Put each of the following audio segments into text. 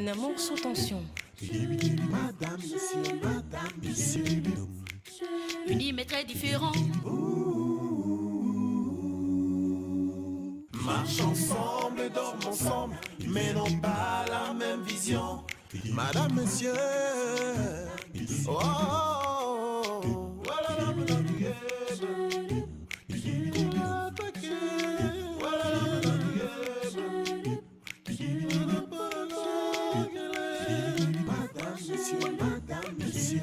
Un amour sous tension. Madame, monsieur. Unis mais très différents. Marche ensemble, dorment ensemble, mais n'ont pas la même vision. Madame, monsieur. Oh, oh, oh, voilà la madame. Madame, monsieur.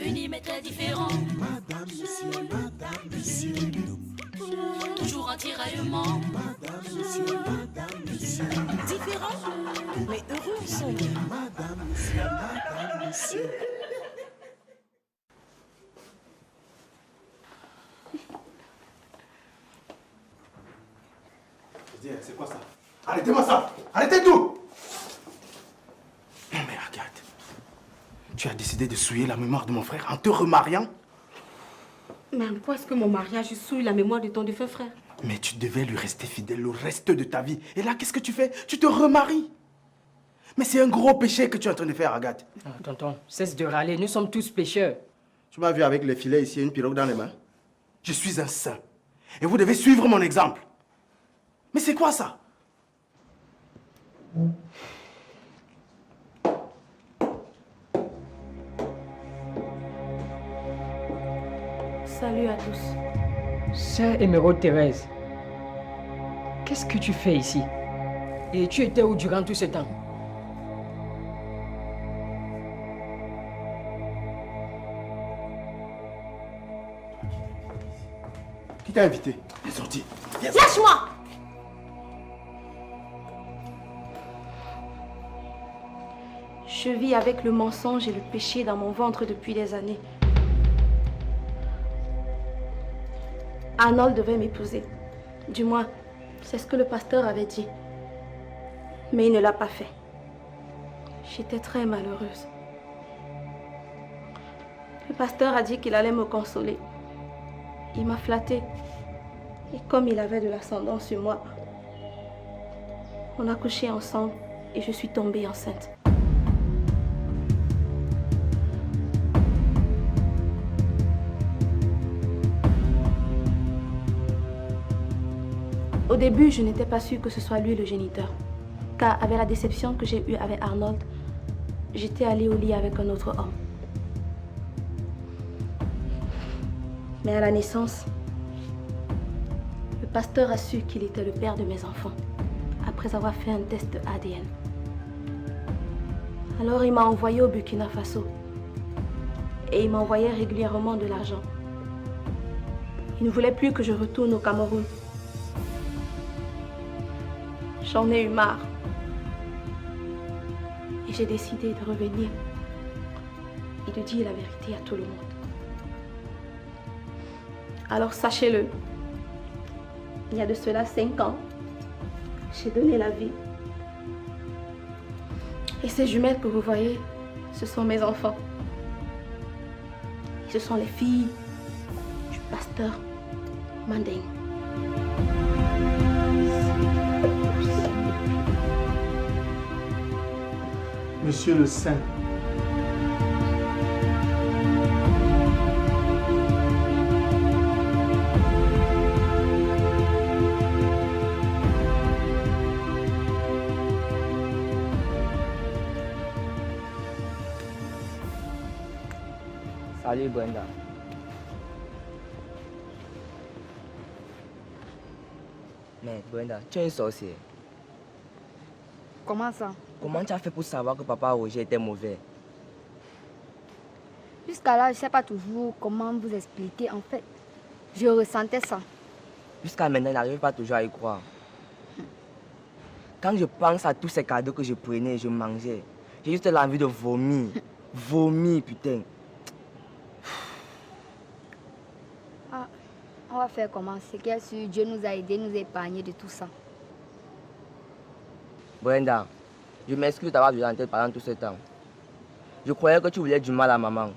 Unis mais très différents. Madame, monsieur. Toujours en tiraillement. Madame, monsieur. Différents, mais heureux ensemble. Madame, monsieur. C'est quoi ça? Arrêtez-moi ça! Arrêtez tout! Non mais regarde. Tu as décidé de souiller la mémoire de mon frère en te remariant? Mais en quoi est-ce que mon mariage souille la mémoire de ton défunt frère? Mais tu devais lui rester fidèle le reste de ta vie. Et là, qu'est-ce que tu fais? Tu te remaries. Mais c'est un gros péché que tu es en train de faire, Agathe. Ah, tonton, cesse de râler, nous sommes tous pécheurs. Tu m'as vu avec les filets ici et une pirogue dans les mains. Je suis un saint. Et vous devez suivre mon exemple. Mais c'est quoi ça? Salut à tous. Sœur Émeraude Thérèse, qu'est-ce que tu fais ici? Et tu étais où durant tout ce temps? Qui t'a invité? Viens sortir. Lâche-moi! Je vis avec le mensonge et le péché dans mon ventre depuis des années. Arnold devait m'épouser. Du moins, c'est ce que le pasteur avait dit. Mais il ne l'a pas fait. J'étais très malheureuse. Le pasteur a dit qu'il allait me consoler. Il m'a flattée. Et comme il avait de l'ascendant sur moi, on a couché ensemble et je suis tombée enceinte. Au début, je n'étais pas sûre que ce soit lui le géniteur. Car avec la déception que j'ai eue avec Arnold, j'étais allée au lit avec un autre homme. Mais à la naissance, le pasteur a su qu'il était le père de mes enfants, après avoir fait un test ADN. Alors il m'a envoyé au Burkina Faso. Et il m'envoyait régulièrement de l'argent. Il ne voulait plus que je retourne au Cameroun. J'en ai eu marre. Et j'ai décidé de revenir et de dire la vérité à tout le monde. Alors sachez-le, il y a de cela 5 ans, j'ai donné la vie. Et ces jumelles que vous voyez, ce sont mes enfants. Et ce sont les filles du pasteur Manding. Monsieur le Saint. Salut Brenda. Mais Brenda, tu es un sorcier. Comment ça? Comment tu as fait pour savoir que papa Roger était mauvais? Jusqu'à là, je ne sais pas toujours comment vous expliquer. En fait, je ressentais ça. Jusqu'à maintenant, je n'arrive pas toujours à y croire. Quand je pense à tous ces cadeaux que je prenais et je mangeais, j'ai juste l'envie de vomir. Vomir, putain. Ah, on va faire comment? C'est que si Dieu nous a aidés, nous a épargnés de tout ça. Brenda, je m'excuse d'avoir vu en tête pendant tout ce temps. Je croyais que tu voulais du mal à maman.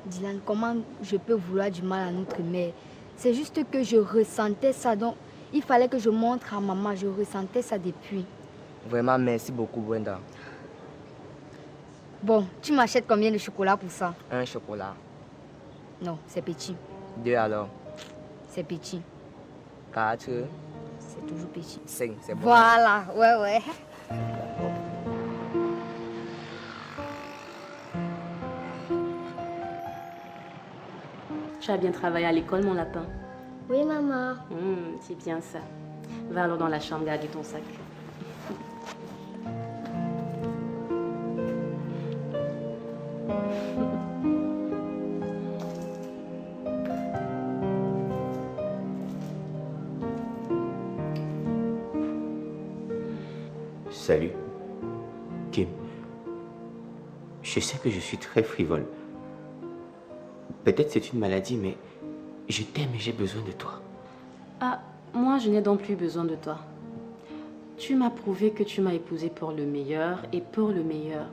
Dylan, comment je peux vouloir du mal à notre mère? C'est juste que je ressentais ça, donc il fallait que je montre à maman, je ressentais ça depuis. Vraiment, merci beaucoup, Brenda. Bon, tu m'achètes combien de chocolat pour ça? Un chocolat. Non, c'est petit. 2 alors. C'est petit. 4. C'est toujours petit. 5, c'est bon. Voilà, ouais. Tu as bien travaillé à l'école, mon lapin? Oui, maman. C'est bien ça. Va alors dans la chambre garder ton sac. Salut. Kim. Je sais que je suis très frivole. Peut-être c'est une maladie, mais je t'aime et j'ai besoin de toi. Ah, moi je n'ai donc plus besoin de toi. Tu m'as prouvé que tu m'as épousé pour le meilleur et pour le meilleur.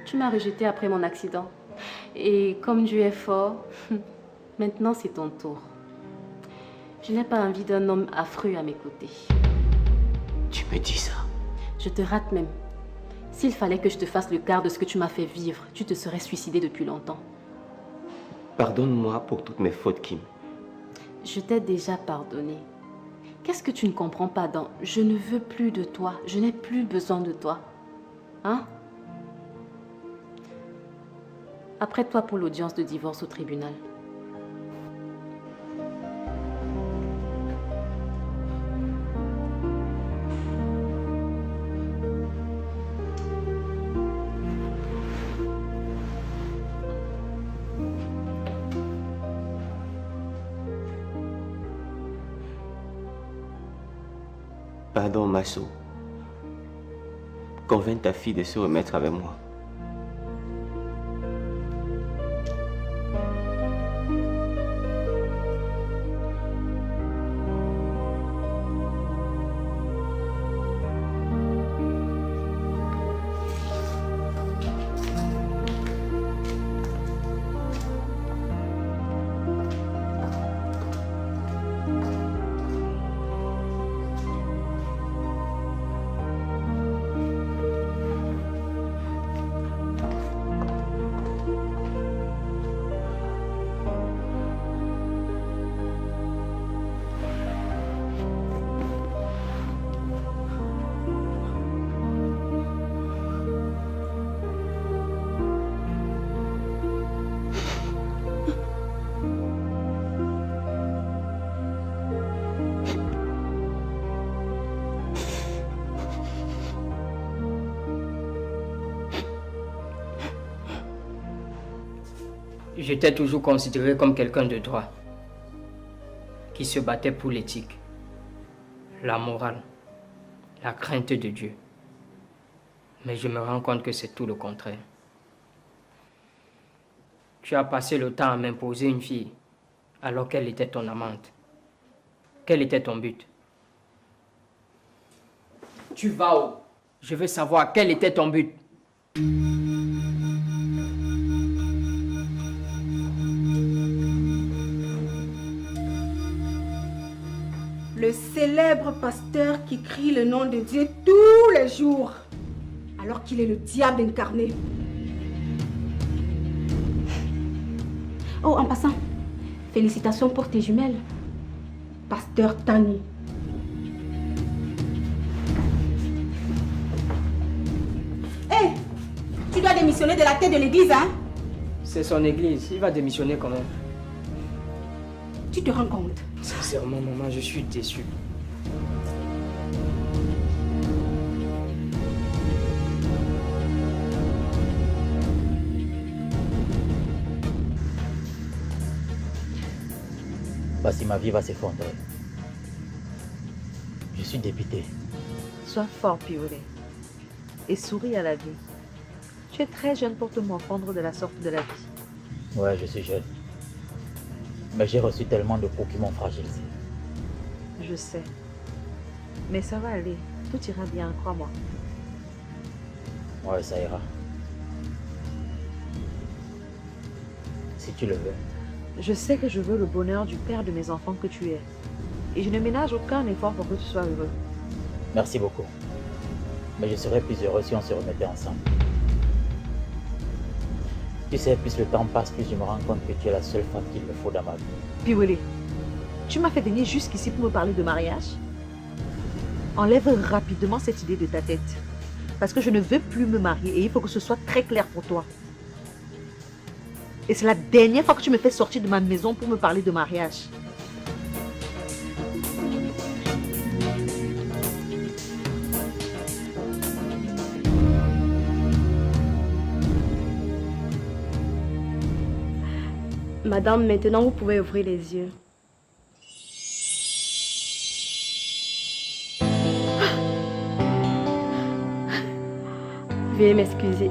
Tu m'as rejeté après mon accident. Et comme Dieu est fort, maintenant c'est ton tour. Je n'ai pas envie d'un homme affreux à mes côtés. Tu me dis ça? Je te rate même. S'il fallait que je te fasse le quart de ce que tu m'as fait vivre, tu te serais suicidé depuis longtemps. Pardonne-moi pour toutes mes fautes, Kim. Je t'ai déjà pardonné. Qu'est-ce que tu ne comprends pas dans « je ne veux plus de toi, je n'ai plus besoin de toi » Hein? Apprête-toi pour l'audience de divorce au tribunal. Pardon, Masso. Convainc ta fille de se remettre avec moi. Je t'ai toujours considéré comme quelqu'un de droit, qui se battait pour l'éthique, la morale, la crainte de Dieu. Mais je me rends compte que c'est tout le contraire. Tu as passé le temps à m'imposer une fille, alors qu'elle était ton amante. Quel était ton but? Tu vas où? Je veux savoir quel était ton but. Le célèbre pasteur qui crie le nom de Dieu tous les jours, alors qu'il est le diable incarné. Oh, en passant, félicitations pour tes jumelles. Pasteur Tani. Hé, tu dois démissionner de la tête de l'église, hein? C'est son église, il va démissionner quand même. Tu te rends compte? Sincèrement, maman, je suis déçu. Parce que ma vie va s'effondrer. Je suis dépité. Sois fort, Piolé, et souris à la vie. Tu es très jeune pour te morfondre de la sorte de la vie. Ouais, je suis jeune. Mais j'ai reçu tellement de coups qui m'ont fragilisé. Je sais. Mais ça va aller. Tout ira bien, crois-moi. Ouais, ça ira. Si tu le veux. Je sais que je veux le bonheur du père de mes enfants que tu es. Et je ne ménage aucun effort pour que tu sois heureux. Merci beaucoup. Mais je serais plus heureux si on se remettait ensemble. Tu sais, plus le temps passe, plus je me rends compte que tu es la seule femme qu'il me faut dans ma vie. Piwele, tu m'as fait venir jusqu'ici pour me parler de mariage? Enlève rapidement cette idée de ta tête. Parce que je ne veux plus me marier et il faut que ce soit très clair pour toi. Et c'est la dernière fois que tu me fais sortir de ma maison pour me parler de mariage. Madame, maintenant vous pouvez ouvrir les yeux. Veuillez m'excuser.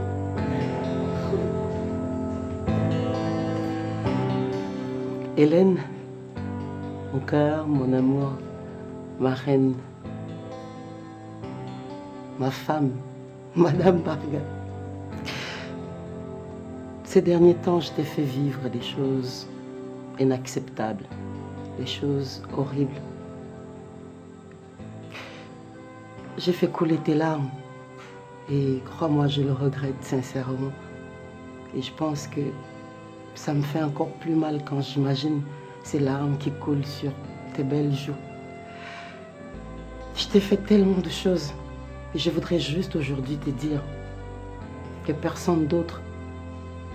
Hélène, mon cœur, mon amour, ma reine, ma femme, Madame Barga. Ces derniers temps, je t'ai fait vivre des choses inacceptables, des choses horribles. J'ai fait couler tes larmes et crois-moi, je le regrette sincèrement. Et je pense que ça me fait encore plus mal quand j'imagine ces larmes qui coulent sur tes belles joues. Je t'ai fait tellement de choses et je voudrais juste aujourd'hui te dire que personne d'autre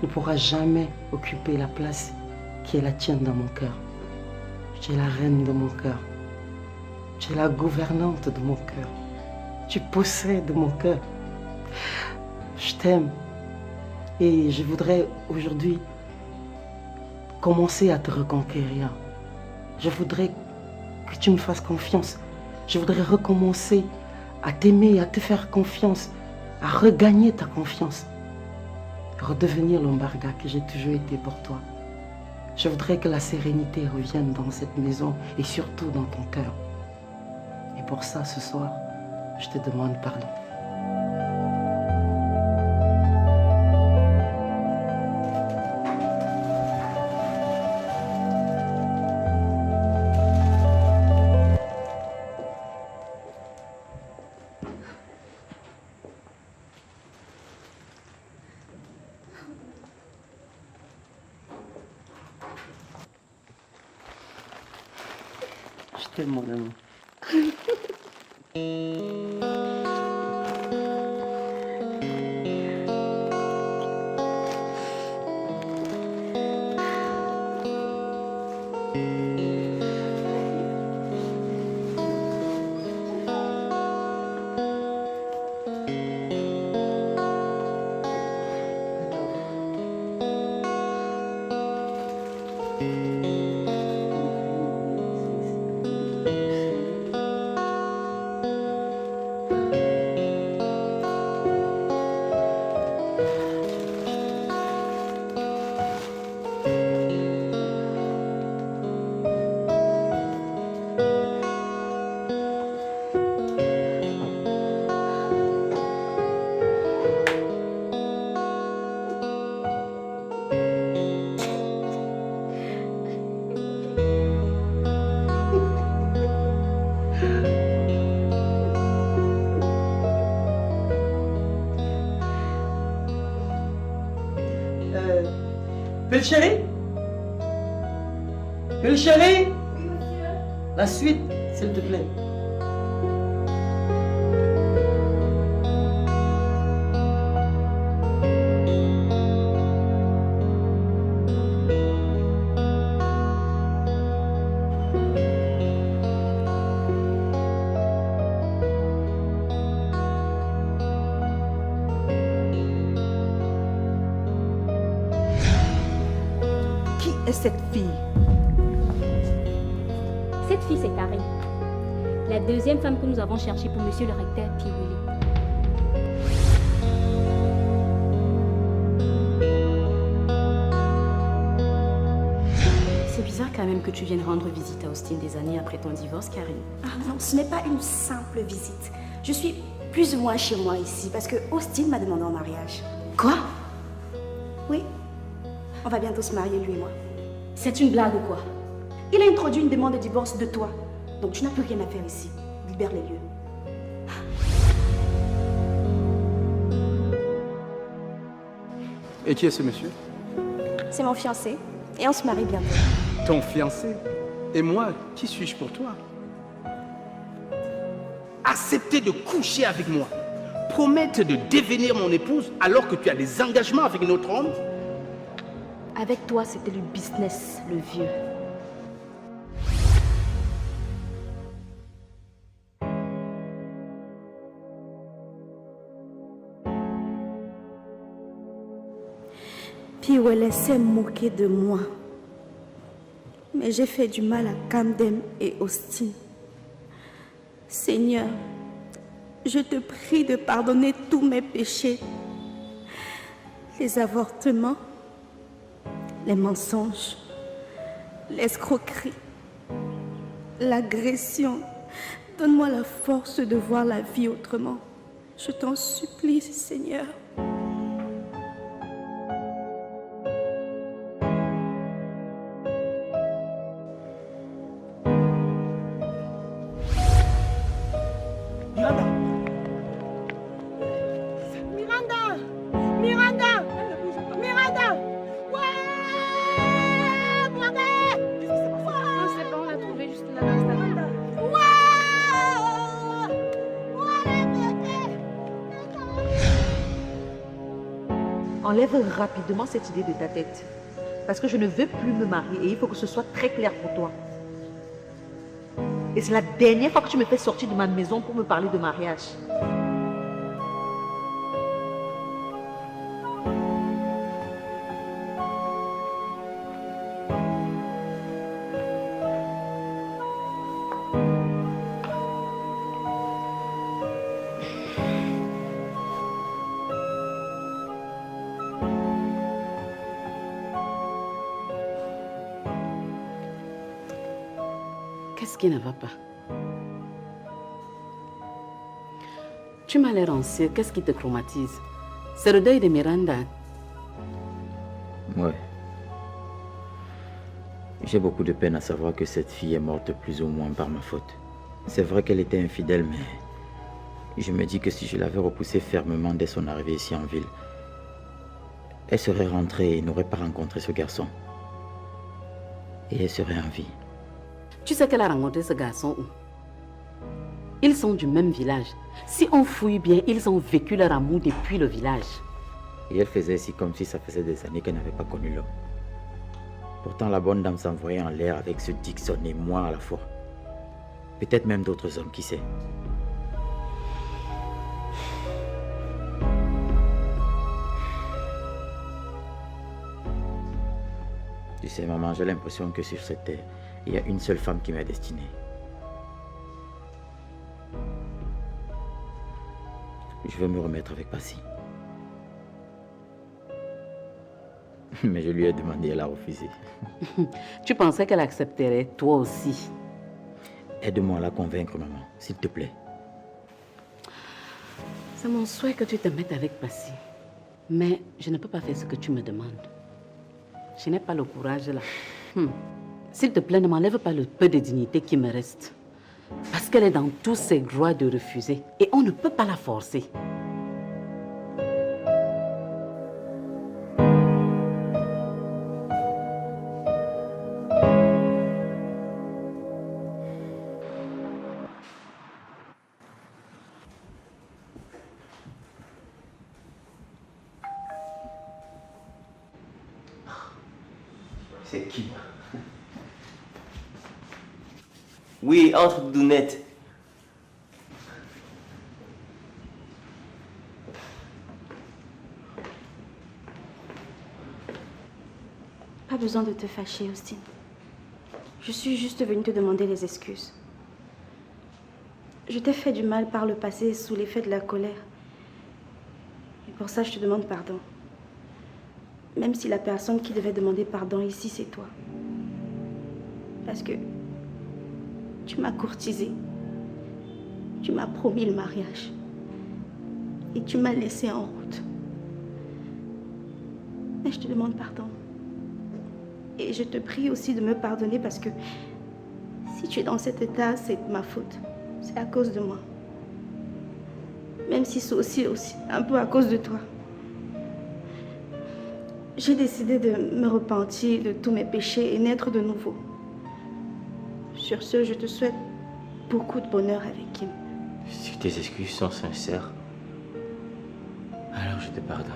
ne pourra jamais occuper la place qui est la tienne dans mon cœur. Tu es la reine de mon cœur. Tu es la gouvernante de mon cœur. Tu possèdes mon cœur. Je t'aime et je voudrais aujourd'hui commencer à te reconquérir. Je voudrais que tu me fasses confiance. Je voudrais recommencer à t'aimer, à te faire confiance, à regagner ta confiance. Redevenir l'Ombarga que j'ai toujours été pour toi. Je voudrais que la sérénité revienne dans cette maison et surtout dans ton cœur. Et pour ça, ce soir, je te demande pardon. Je t'aime, mon amour. Chérie? Chérie? Oui, monsieur. La suite, s'il te plaît. Cette fille? Cette fille, c'est Karine. La deuxième femme que nous avons cherchée pour monsieur le recteur Piwele. C'est bizarre quand même que tu viennes rendre visite à Austin des années après ton divorce, Karine. Ah non, ce n'est pas une simple visite. Je suis plus ou moins chez moi ici parce que Austin m'a demandé en mariage. Quoi? Oui. On va bientôt se marier, lui et moi. C'est une blague ou quoi? Il a introduit une demande de divorce de toi. Donc tu n'as plus rien à faire ici. Libère les lieux. Et qui est ce monsieur? C'est mon fiancé et on se marie bientôt. Ton fiancé? Et moi, qui suis-je pour toi? Accepter de coucher avec moi, promettre de devenir mon épouse alors que tu as des engagements avec un autre homme? Avec toi, c'était le business, le vieux. Puis elle s'est moquée de moi. Mais j'ai fait du mal à Camden et Austin. Seigneur, je te prie de pardonner tous mes péchés. Les avortements, les mensonges, l'escroquerie, l'agression. Donne-moi la force de voir la vie autrement. Je t'en supplie, Seigneur. Enlève rapidement cette idée de ta tête. Parce que je ne veux plus me marier et il faut que ce soit très clair pour toi. Et c'est la dernière fois que tu me fais sortir de ma maison pour me parler de mariage. Qu'est-ce qui ne va pas? Tu m'as l'air anxieux, qu'est-ce qui te traumatise? C'est le deuil de Miranda. Ouais. J'ai beaucoup de peine à savoir que cette fille est morte plus ou moins par ma faute. C'est vrai qu'elle était infidèle, mais je me dis que si je l'avais repoussée fermement dès son arrivée ici en ville, elle serait rentrée et n'aurait pas rencontré ce garçon. Et elle serait en vie. Tu sais qu'elle a rencontré ce garçon où? Ils sont du même village. Si on fouille bien, ils ont vécu leur amour depuis le village. Et elle faisait ainsi comme si ça faisait des années qu'elle n'avait pas connu l'homme. Pourtant, la bonne dame s'envoyait en l'air avec ce Dixon et moi à la fois. Peut-être même d'autres hommes, qui sait. Tu sais, maman, j'ai l'impression que sur cette terre, il y a une seule femme qui m'est destinée. Je veux me remettre avec Passy. Mais je lui ai demandé, elle a refusé. Tu pensais qu'elle accepterait, toi aussi? Aide-moi à la convaincre, maman, s'il te plaît. C'est mon souhait que tu te mettes avec Passy. Mais je ne peux pas faire ce que tu me demandes. Je n'ai pas le courage là. S'il te plaît, ne m'enlève pas le peu de dignité qui me reste. Parce qu'elle est dans tous ses droits de refuser. Et on ne peut pas la forcer. C'est qui? Oui, entre, Dounette. Pas besoin de te fâcher, Austin. Je suis juste venue te demander des excuses. Je t'ai fait du mal par le passé sous l'effet de la colère. Et pour ça, je te demande pardon. Même si la personne qui devait demander pardon ici, c'est toi. Parce que tu m'as courtisé. Tu m'as promis le mariage. Et tu m'as laissé en route. Mais je te demande pardon. Et je te prie aussi de me pardonner parce que si tu es dans cet état, c'est ma faute. C'est à cause de moi. Même si c'est aussi un peu à cause de toi. j'ai décidé de me repentir de tous mes péchés et naître de nouveau. Sur ce, je te souhaite beaucoup de bonheur avec Kim. Si tes excuses sont sincères, alors je te pardonne.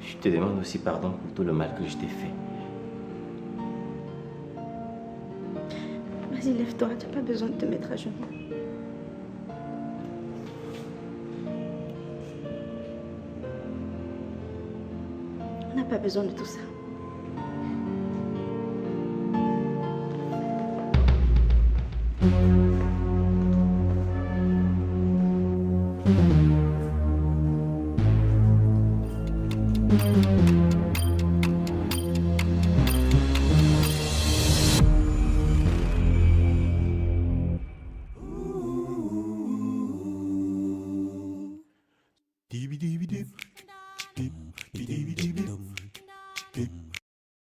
Je te demande aussi pardon pour tout le mal que je t'ai fait. Vas-y, lève-toi, tu n'as pas besoin de te mettre à genoux. On n'a pas besoin de tout ça. Dee dee dee dee dee dee dee dee dee dee